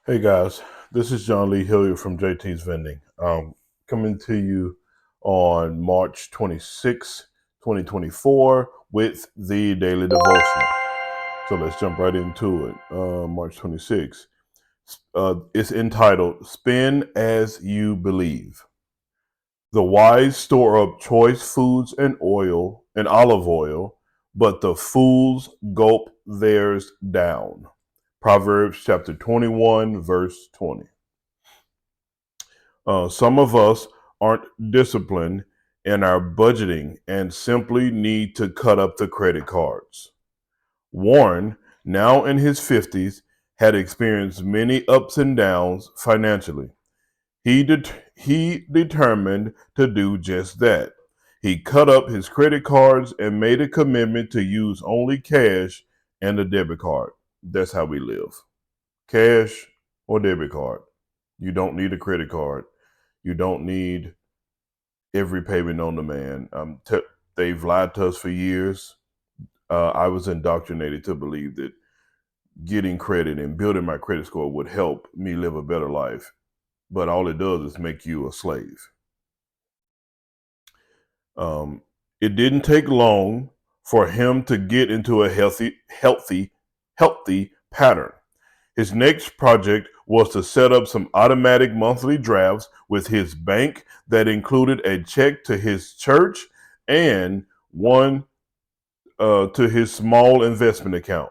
Hey guys, this is John Lee Hilliard from JT's Vending. Coming to you on March 26, 2024 with the daily devotional. So let's jump right into it. March 26th. It's entitled Spend as You Believe. The wise store up choice foods and oil and olive oil, but the fools gulp theirs down. Proverbs chapter 21, verse 20. Some of us aren't disciplined in our budgeting and simply need to cut up the credit cards. Warren, now in his 50s, had experienced many ups and downs financially. He determined to do just that. He cut up his credit cards and made a commitment to use only cash and a debit card. That's how we live. Cash or debit card. You don't need a credit card. You don't need every payment on demand. They've lied to us for years. I was indoctrinated to believe that getting credit and building my credit score would help me live a better life. But all it does is make you a slave. It didn't take long for him to get into a healthy pattern. His next project was to set up some automatic monthly drafts with his bank that included a check to his church and one to his small investment account.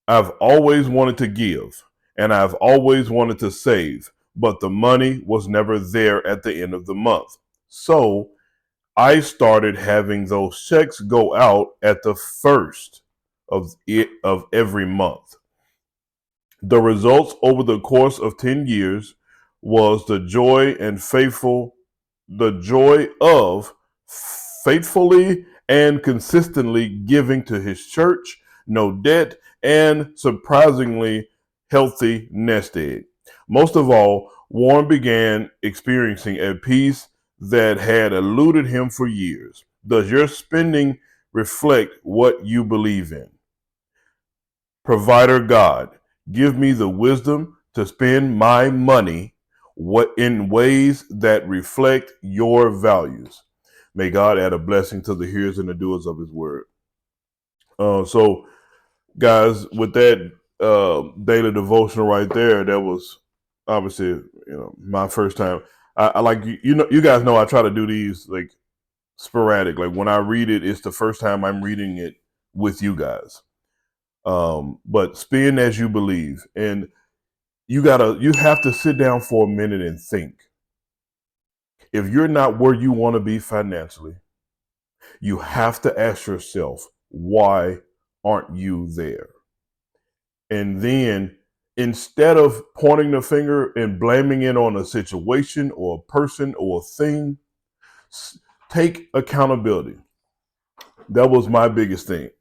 I've always wanted to give and I've always wanted to save, but the money was never there at the end of the month. So I started having those checks go out at the first of every month. The results over the course of 10 years was the joy of faithfully and consistently giving to his church, no debt, and surprisingly healthy nest egg. Most of all, Warren began experiencing a peace that had eluded him for years. Does your spending reflect what you believe in? Provider God, give me the wisdom to spend my money in ways that reflect your values. May God add a blessing to the hearers and the doers of his word. So, guys, with that daily devotional right there, that was obviously my first time. I like you guys know I try to do these like sporadic. Like when I read it, it's the first time I'm reading it with you guys. But spend as you believe, and you have to sit down for a minute and think. If you're not where you want to be financially, you have to ask yourself, why aren't you there? And then instead of pointing the finger and blaming it on a situation or a person or a thing, take accountability. That was my biggest thing.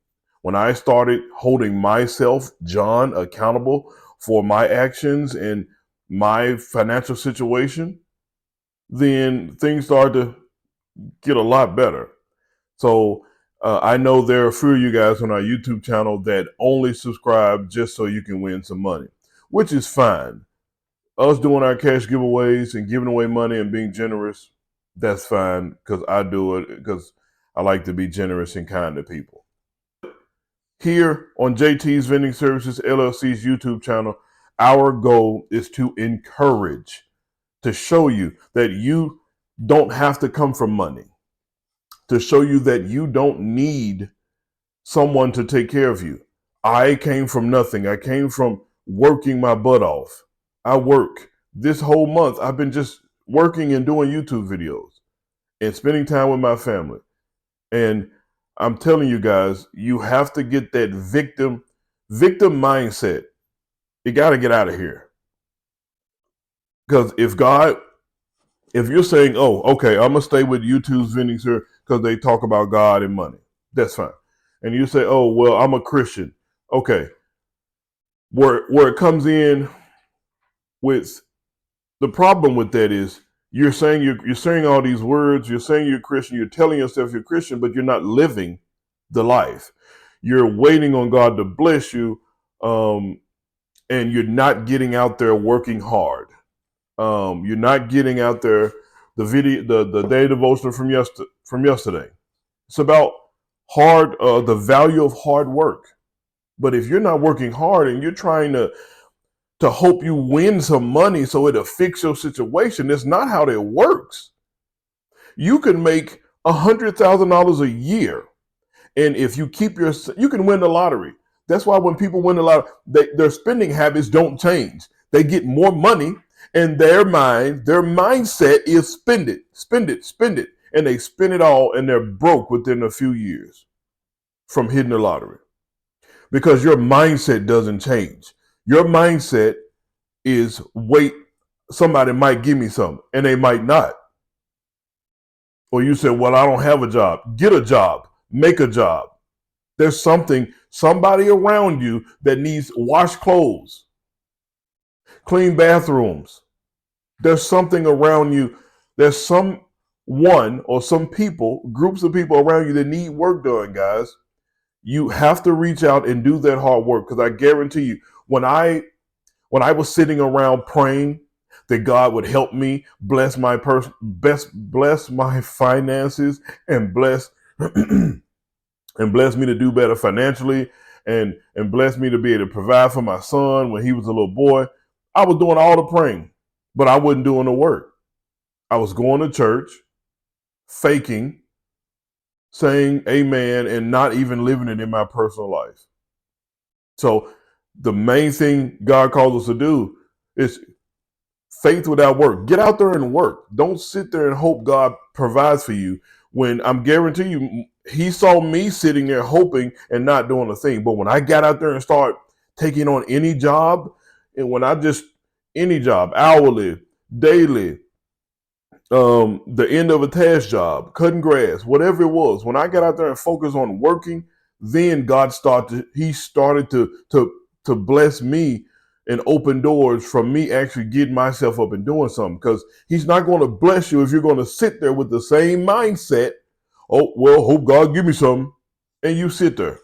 When I started holding myself, John, accountable for my actions and my financial situation, then things started to get a lot better. So I know there are a few of you guys on our YouTube channel that only subscribe just so you can win some money, which is fine. Us doing our cash giveaways and giving away money and being generous, that's fine because I do it because I like to be generous and kind to people. Here on JT's Vending Services LLC's YouTube channel, our goal is to encourage, to show you that you don't have to come from money, to show you that you don't need someone to take care of you. I came from nothing. I came from working my butt off. I work this whole month. I've been just working and doing YouTube videos and spending time with my family. And I'm telling you guys, you have to get that victim mindset. You got to get out of here. Because if you're saying, oh, okay, I'm going to stay with YouTube's vending service because they talk about God and money, that's fine. And you say, oh, well, I'm a Christian. Okay. Where it comes in with the problem with that is you're saying all these words, you're saying you're Christian, you're telling yourself you're Christian, but you're not living the life. You're waiting on God to bless you, and you're not getting out there working hard. You're not getting out there. The day devotional from yesterday. It's about the value of hard work. But if you're not working hard and you're trying to hope you win some money so it'll fix your situation, that's not how that works. You can make $100,000 a year, and if you you can win the lottery. That's why when people win the lottery, their spending habits don't change. They get more money, and their mindset is spend it, spend it, spend it, and they spend it all, and they're broke within a few years from hitting the lottery because your mindset doesn't change. Your mindset is wait, somebody might give me something, and they might not. Or you say, well, I don't have a job. Get a job, make a job. There's somebody around you that needs wash clothes, clean bathrooms. There's something around you. There's someone or some people, groups of people around you that need work done, guys. You have to reach out and do that hard work, because I guarantee you, when I was sitting around praying that God would help me bless my bless my finances and bless and bless me to do better financially, and bless me to be able to provide for my son when he was a little boy, I was doing all the praying, but I wasn't doing the work. I was going to church, faking, saying amen, and not even living it in my personal life. So the main thing God calls us to do is faith without work. Get out there and work. Don't sit there and hope God provides for you, when I'm guarantee you, he saw me sitting there hoping and not doing a thing. But when I got out there and started taking on any job, and when I just, any job, hourly, daily, the end of a task job, cutting grass, whatever it was, when I got out there and focused on working, then he started to bless me and open doors from me actually getting myself up and doing something. Because he's not going to bless you if you're going to sit there with the same mindset. Oh, well, hope God give me something. And you sit there.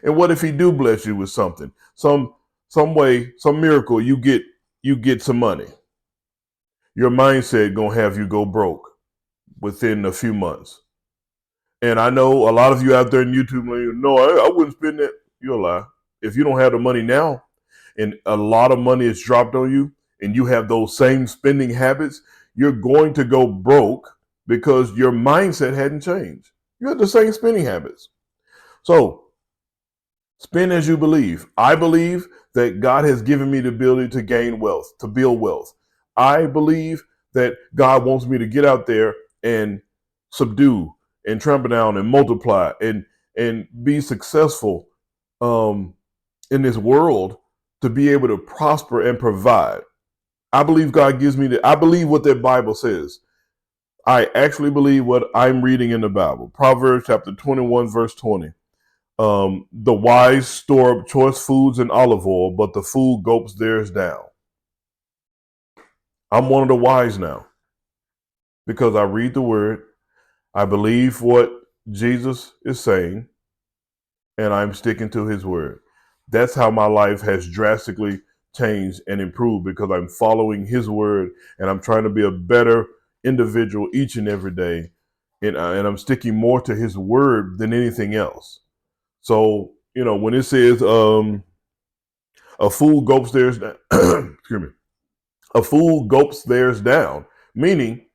And what if he do bless you with something? Some way, some miracle, you get some money. Your mindset gonna have you go broke within a few months. And I know a lot of you out there in YouTube, no, I wouldn't spend that. You're a lie. If you don't have the money now, and a lot of money is dropped on you, and you have those same spending habits, you're going to go broke because your mindset hadn't changed. You have the same spending habits. So spend as you believe. I believe that God has given me the ability to gain wealth, to build wealth. I believe that God wants me to get out there and subdue and trample down and multiply and be successful in this world, to be able to prosper and provide. I believe God gives me I believe what that Bible says. I actually believe what I'm reading in the Bible. Proverbs chapter 21, verse 20. The wise store up choice foods and olive oil, but the fool gulps theirs down. I'm one of the wise now because I read the word. I believe what Jesus is saying, and I'm sticking to his word. That's how my life has drastically changed and improved, because I'm following his word, and I'm trying to be a better individual each and every day. And I'm sticking more to his word than anything else. So, when it says a fool gulps theirs down, excuse me, a fool gulps theirs down, meaning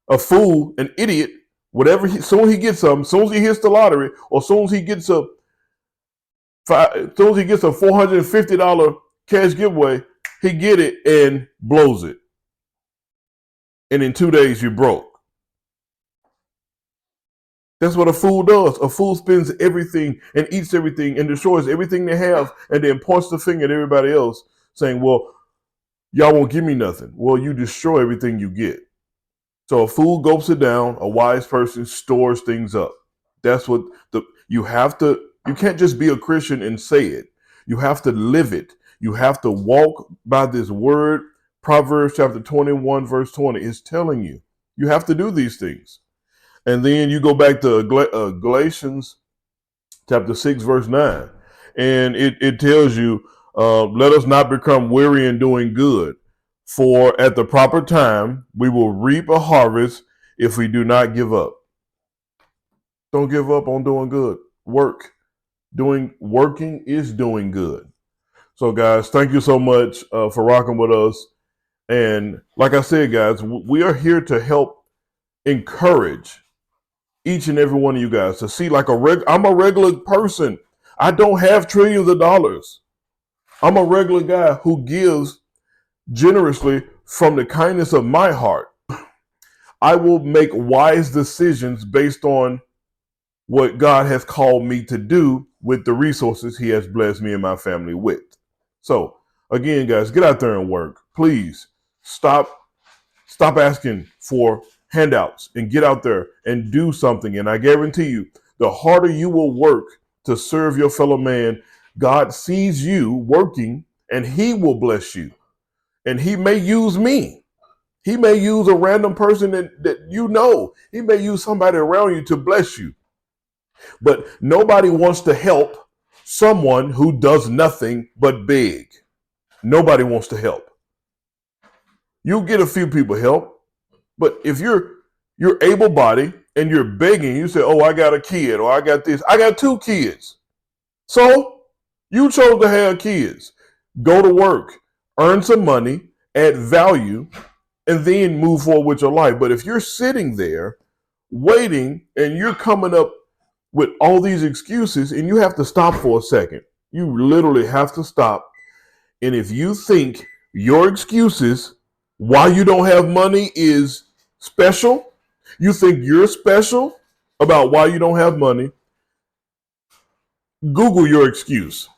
a fool, an idiot, whatever, soon as he gets something, soon as he hits the lottery, or soon as he gets a $450 cash giveaway, he get it and blows it. And in 2 days, you're broke. That's what a fool does. A fool spends everything and eats everything and destroys everything they have, and then points the finger at everybody else saying, well, y'all won't give me nothing. Well, you destroy everything you get. So a fool gulps it down. A wise person stores things up. That's what you can't just be a Christian and say it. You have to live it. You have to walk by this word. Proverbs chapter 21, verse 20 is telling you, you have to do these things. And then you go back to Galatians chapter 6, verse 9. And it tells you Let us not become weary in doing good, for at the proper time we will reap a harvest if we do not give up. Don't give up on doing good. Work. Working is doing good. So, guys, thank you so much for rocking with us. And like I said, guys, we are here to help encourage each and every one of you guys to see I'm a regular person. I don't have trillions of dollars. I'm a regular guy who gives generously from the kindness of my heart. I will make wise decisions based on what God has called me to do with the resources he has blessed me and my family with. So again, guys, get out there and work. Please stop asking for handouts and get out there and do something. And I guarantee you, the harder you will work to serve your fellow man, God sees you working and he will bless you. And he may use me. He may use a random person that you know. He may use somebody around you to bless you. But nobody wants to help someone who does nothing but beg. Nobody wants to help. You'll get a few people help, but if you're able-bodied and you're begging, you say, "Oh, I got a kid," or "I got this." I got 2 kids. So you chose to have kids. Go to work, earn some money, add value, and then move forward with your life. But if you're sitting there waiting and you're coming up with all these excuses, and you have to stop for a second. You literally have to stop. And if you think your excuses why you don't have money is special, you think you're special about why you don't have money, Google your excuse.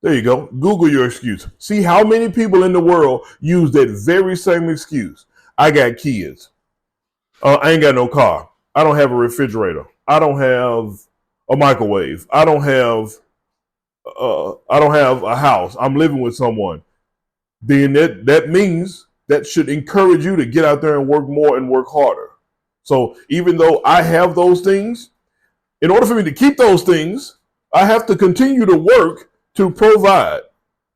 There you go. Google your excuse. See how many people in the world use that very same excuse. I got kids. I ain't got no car. I don't have a refrigerator. I don't have a microwave. I don't have a house. I'm living with someone. Then that means that should encourage you to get out there and work more and work harder. So even though I have those things, in order for me to keep those things, I have to continue to work to provide.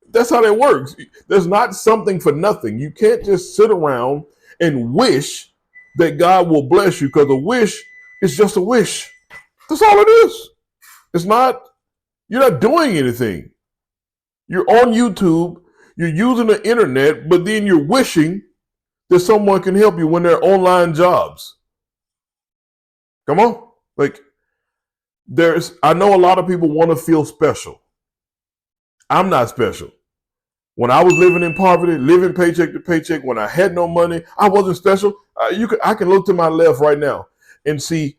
That's how that works. There's not something for nothing. You can't just sit around and wish that God will bless you, because a wish is just a wish. That's all it is. It's not, you're not doing anything. You're on YouTube, you're using the internet, but then you're wishing that someone can help you when they're online jobs. Come on. I know a lot of people want to feel special. I'm not special. When I was living in poverty, living paycheck to paycheck, when I had no money, I wasn't special. I can look to my left right now and see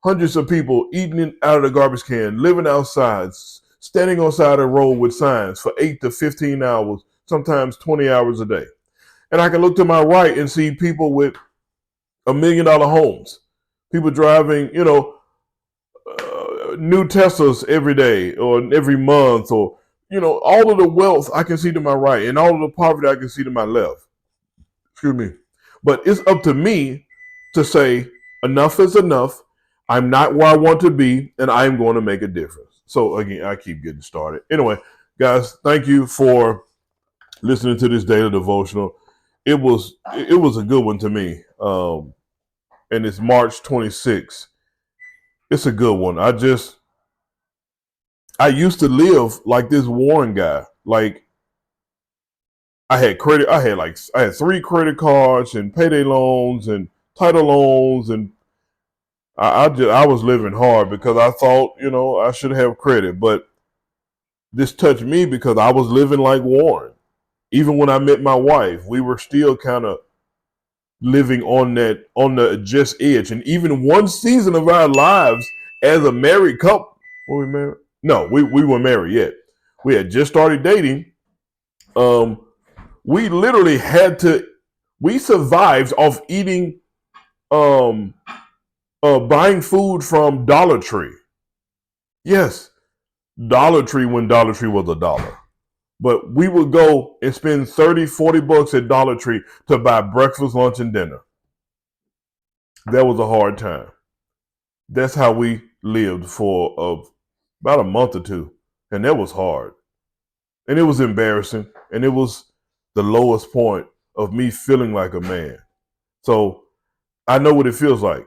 hundreds of people eating out of the garbage can, living outside, standing on the side of the road with signs for 8 to 15 hours, sometimes 20 hours a day. And I can look to my right and see people with $1 million homes, people driving, new Teslas every day or every month, or all of the wealth I can see to my right and all of the poverty I can see to my left. Excuse me. But it's up to me to say enough is enough. I'm not where I want to be, and I'm going to make a difference. So again, I keep getting started. Anyway, guys, thank you for listening to this daily devotional. It was a good one to me. And it's March 26th. It's a good one. I used to live like this Warren guy. Like, I had 3 credit cards and payday loans and title loans, and I was living hard because I thought, I should have credit. But this touched me because I was living like Warren. Even when I met my wife, we were still kind of living on the just edge. And even one season of our lives as a married couple, were we married? No, we weren't married yet. We had just started dating. We literally we survived off eating, buying food from Dollar Tree. Yes, Dollar Tree when Dollar Tree was $1. But we would go and spend $30-$40 at Dollar Tree to buy breakfast, lunch, and dinner. That was a hard time. That's how we lived for about a month or two. And that was hard. And it was embarrassing. And it was the lowest point of me feeling like a man. So I know what it feels like.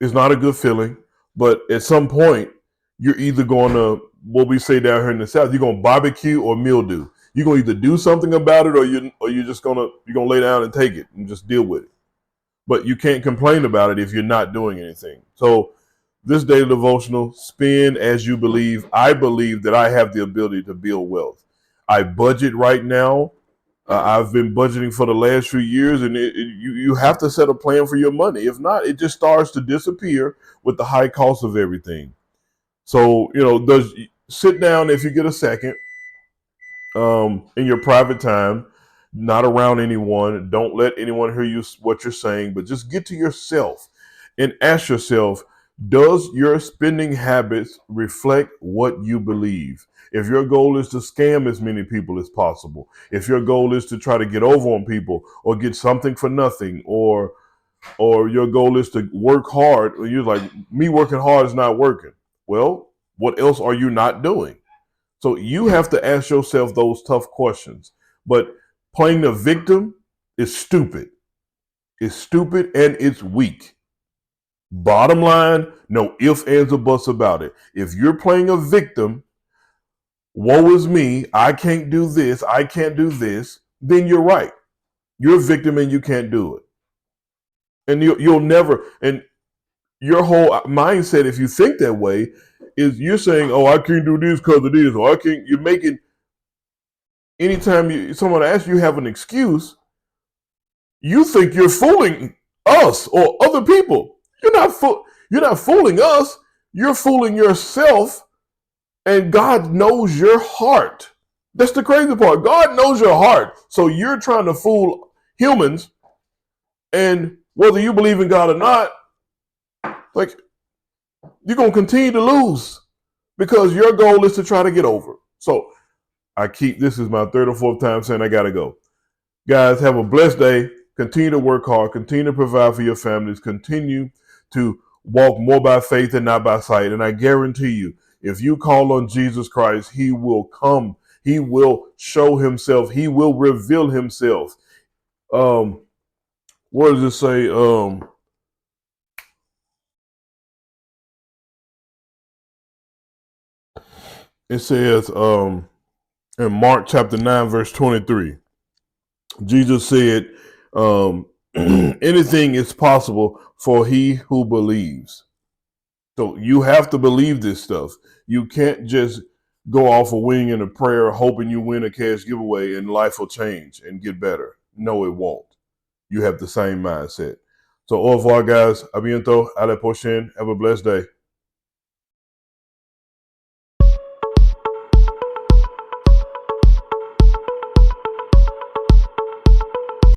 It's not a good feeling, but at some point, you're either going to, what we say down here in the South, you're going to barbecue or mildew. You're going to either do something about it, or you're just you're going to lay down and take it and just deal with it. But you can't complain about it if you're not doing anything. So this daily devotional, spend as you believe. I believe that I have the ability to build wealth. I budget right now. I've been budgeting for the last few years, and you have to set a plan for your money. If not, it just starts to disappear with the high cost of everything. So, sit down if you get a second, in your private time, not around anyone. Don't let anyone hear you what you're saying, but just get to yourself and ask yourself, does your spending habits reflect what you believe? If your goal is to scam as many people as possible, if your goal is to try to get over on people or get something for nothing, or your goal is to work hard, or you're like, me working hard is not working. Well, what else are you not doing? So you have to ask yourself those tough questions. But playing the victim is stupid. It's stupid and it's weak. Bottom line, no ifs, ands, or buts about it. If you're playing a victim, woe is me, I can't do this, I can't do this, then you're right. You're a victim and you can't do it. And you'll never, and your whole mindset, if you think that way, is you're saying, oh, I can't do this because of this, or I can't, you're making, anytime someone asks you have an excuse, you think you're fooling us or other people. You're not fooling us. You're fooling yourself, and God knows your heart. That's the crazy part. God knows your heart. So you're trying to fool humans, and whether you believe in God or not, like, you're going to continue to lose because your goal is to try to get over. So this is my third or fourth time saying I got to go. Guys, have a blessed day. Continue to work hard. Continue to provide for your families. Continue to walk more by faith and not by sight. And I guarantee you, if you call on Jesus Christ, he will come. He will show himself. He will reveal himself. What does it say? It says in Mark chapter 9, verse 23, Jesus said, anything is possible for he who believes. So you have to believe this stuff. You can't just go off a wing in a prayer hoping you win a cash giveaway and life will change and get better. No, it won't. You have the same mindset. So, au revoir, guys. A bientôt. A la prochaine. Have a blessed day.